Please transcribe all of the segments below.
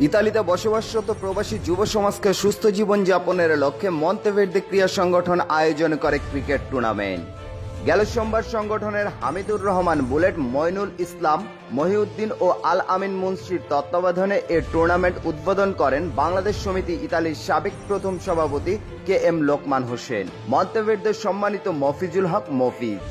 ইতালিতে বসবাসরত প্রবাসী যুব সমাজকে সুস্থ জীবন যাপনের লক্ষ্যে মন্তেভের্দে ক্রীড়া সংগঠন আয়োজন করে ক্রিকেট টুর্নামেন্ট। গেল সোমবার সংগঠনের হামিদুর রহমান বুলেট, মইনুল ইসলাম, মহিউদ্দিন ও আল আমিন মুন্সির তত্ত্বাবধানে এ টুর্নামেন্ট উদ্বোধন করেন বাংলাদেশ সমিতি ইতালির সাবেক প্রথম সভাপতি KM লোকমান হোসেন, মন্তেভের্দের সম্মানিত মফিজুল হক মফিজ।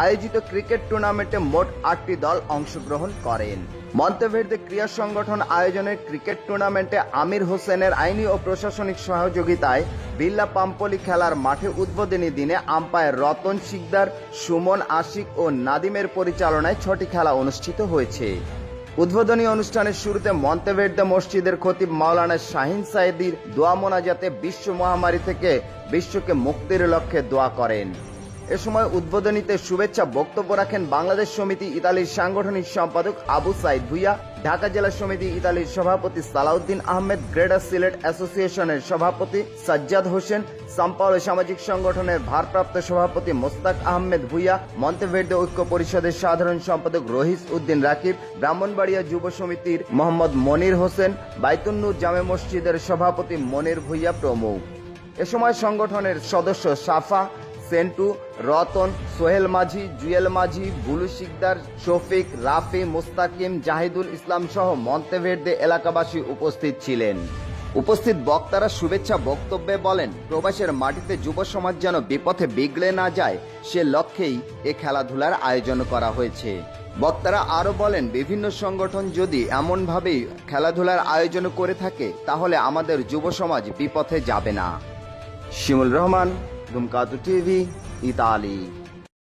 আয়োজিত ক্রিকেট টুর্নামেন্টে মোট 8টি দল অংশগ্রহণ করেন। মন্তেভের্দে ক্রীড়া সংগঠন আয়োজনের ক্রিকেট টুর্নামেন্টে আমির হোসেনের আইনি ও প্রশাসনিক সহযোগিতায় বিল্লা পাম্পলি খেলার মাঠে উদ্বোধনী দিনে আম্পায়ার রতন শিকদার, সুমন আশিক ও নাদিমের পরিচালনায় 6টি খেলা অনুষ্ঠিত হয়েছে। উদ্বোধনী অনুষ্ঠানের শুরুতে মন্তেভের্দে মসজিদের খতিব মাওলানা শাহিন সাইদির দোয়া মোনাজাতে বিশ্ব মহামারী থেকে বিশ্বকে মুক্তির লক্ষ্যে দোয়া করেন। এ সময় উদ্বোধনীতে শুভেচ্ছা বক্তব্য রাখেন বাংলাদেশ সমিতি ইতালির সাংগঠনিক সম্পাদক আবু সাইদ ভুইয়া, ঢাকা জেলা সমিতি ইতালির সভাপতি সালাউদ্দিন আহমেদ, গ্রেটার সিলেট অ্যাসোসিয়েশনের সভাপতি সাজ্জাদ হোসেন, সাম্পাওলো সামাজিক সংগঠনের ভারপ্রাপ্ত সভাপতি মোস্তাক আহমেদ ভুইয়া, মন্তেভের্দে ঐক্য পরিষদের সাধারণ সম্পাদক রহিস উদ্দিন রাকিব, ব্রাহ্মণবাড়িয়া যুব সমিতির মোহাম্মদ মনির হোসেন, বাইতুন্নুর জামে মসজিদের সভাপতি মনির ভুইয়া প্রমুখ। এ সময় সংগঠনের সদস্য সাফা, সেন্টু, রতন, সোহেল মাঝি, জুয়েল মাঝি, বুলু শিকদার, শফিক, রাফি, মুস্তাকিম, জাহিদুল ইসলাম সহ মন্তেভের্দে এলাকাবাসী উপস্থিত ছিলেন। উপস্থিত বক্তারা শুভেচ্ছা বক্তব্যে বলেন, প্রবাসের মাটিতে যুব সমাজ যেন বিপথে বিগড়ে না যায় সে লক্ষ্যেই এ খেলাধুলার আয়োজন করা হয়েছে। বক্তারা আরো বলেন, বিভিন্ন সংগঠন যদি এমনভাবেই খেলাধুলার আয়োজন করে থাকে তাহলে আমাদের যুব সমাজ বিপথে যাবে না। শিমুল রহমান, ধুমকাতু টিভি, ইতালি।